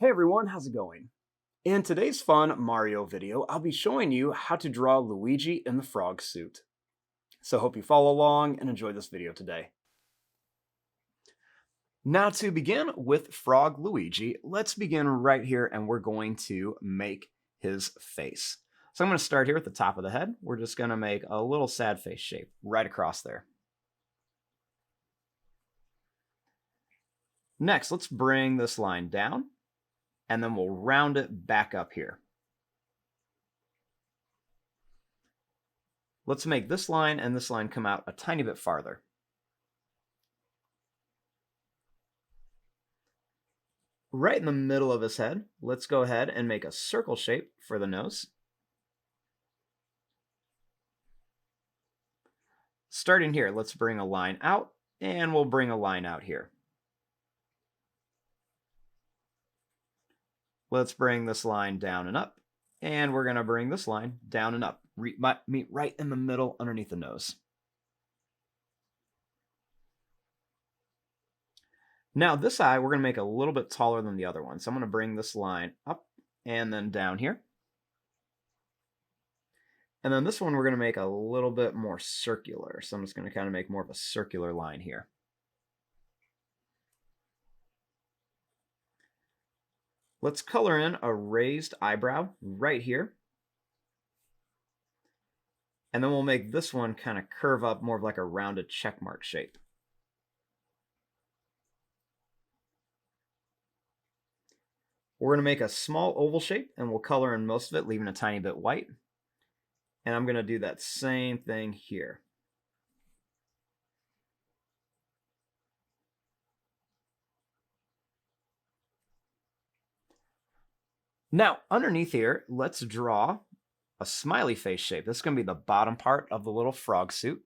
Hey everyone, how's it going? In today's fun Mario video, I'll be showing you how to draw Luigi in the frog suit. So hope you follow along and enjoy this video today. Now to begin with Frog Luigi, let's begin right here and we're going to make his face. So I'm going to start here at the top of the head. We're just going to make a little sad face shape right across there. Next, let's bring this line down. And then we'll round it back up here. Let's make this line and this line come out a tiny bit farther. Right in the middle of his head, let's go ahead and make a circle shape for the nose. Starting here, let's bring a line out, and we'll bring a line out here. Let's bring this line down and up, and we're going to bring this line down and up. Meet right in the middle underneath the nose. Now this eye, we're going to make a little bit taller than the other one. So I'm going to bring this line up and then down here. And then this one, we're going to make a little bit more circular. So I'm just going to kind of make more of a circular line here. Let's color in a raised eyebrow right here. And then we'll make this one kind of curve up more of like a rounded check mark shape. We're going to make a small oval shape and we'll color in most of it, leaving a tiny bit white. And I'm going to do that same thing here. Now, underneath here, let's draw a smiley face shape. This is going to be the bottom part of the little frog suit.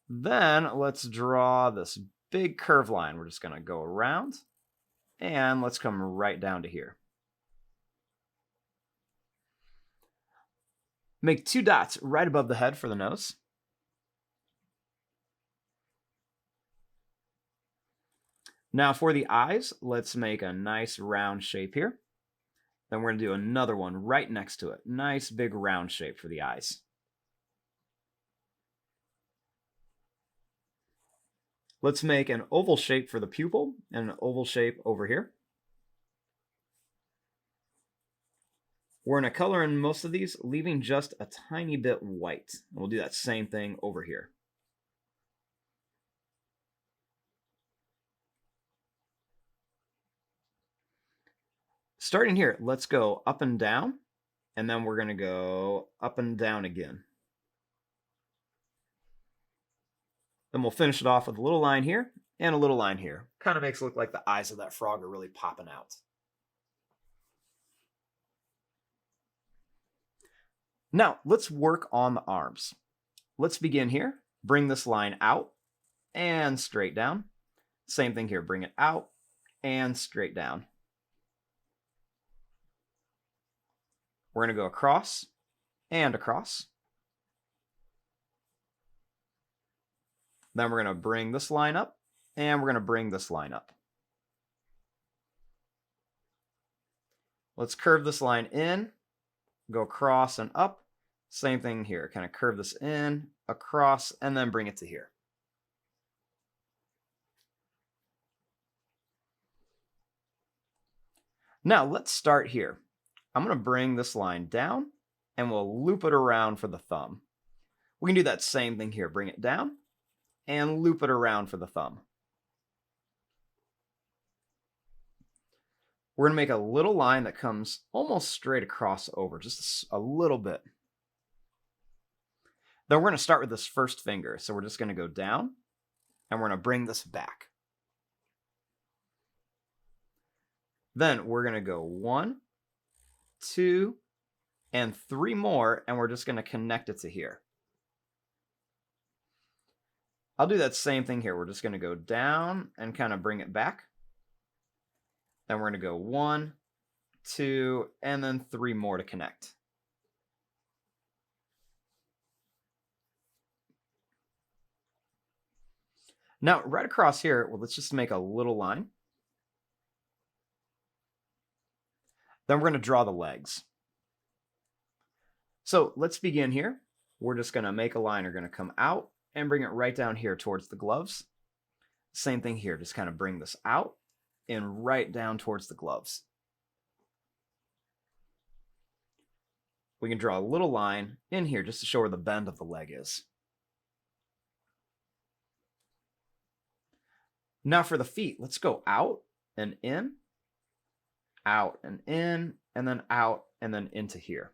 Then let's draw this big curve line. We're just going to go around, and let's come right down to here. Make two dots right above the head for the nose. Now for the eyes, let's make a nice round shape here. Then we're going to do another one right next to it. Nice big round shape for the eyes. Let's make an oval shape for the pupil and an oval shape over here. We're going to color in most of these, leaving just a tiny bit white. We'll do that same thing over here. Starting here, let's go up and down, and then we're going to go up and down again. Then we'll finish it off with a little line here and a little line here. Kind of makes it look like the eyes of that frog are really popping out. Now, let's work on the arms. Let's begin here. Bring this line out and straight down. Same thing here. Bring it out and straight down. We're going to go across and across. Then we're going to bring this line up, and we're going to bring this line up. Let's curve this line in, go across and up. Same thing here, kind of curve this in, across, and then bring it to here. Now let's start here. I'm going to bring this line down, and we'll loop it around for the thumb. We can do that same thing here. Bring it down, and loop it around for the thumb. We're going to make a little line that comes almost straight across over, just a little bit. Then we're going to start with this first finger. So we're just going to go down, and we're going to bring this back. Then we're going to go 1, 2, and 3 more, and we're just going to connect it to here. I'll do that same thing here. We're just going to go down and kind of bring it back. Then we're going to go 1, 2, and then 3 more to connect. Now, right across here, well, let's just make a little line. Then we're going to draw the legs. So let's begin here. We're just going to make a line. We're going to come out and bring it right down here towards the gloves. Same thing here. Just kind of bring this out and right down towards the gloves. We can draw a little line in here just to show where the bend of the leg is. Now for the feet, let's go out and in, out and in, and then out and then into here.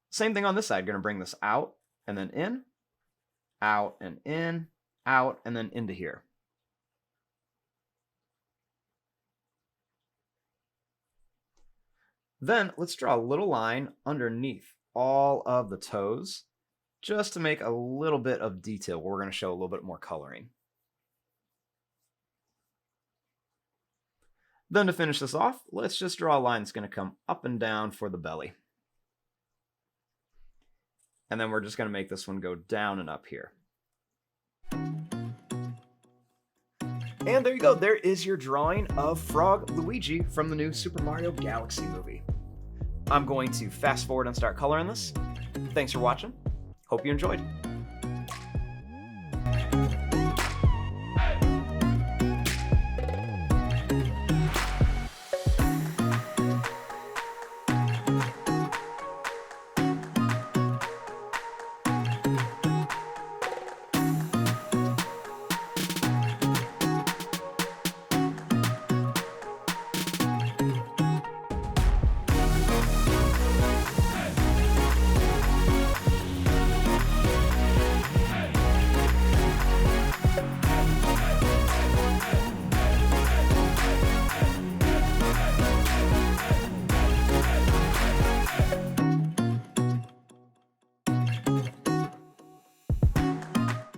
Same thing on this side. Going to bring this out and then in, out and in, out and then into here. Then let's draw a little line underneath all of the toes just to make a little bit of detail where we're going to show a little bit more coloring. Then to finish this off, let's just draw a line that's going to come up and down for the belly. And then we're just going to make this one go down and up here. And there you go. There is your drawing of Frog Luigi from the new Super Mario Galaxy movie. I'm going to fast forward and start coloring this. Thanks for watching. Hope you enjoyed.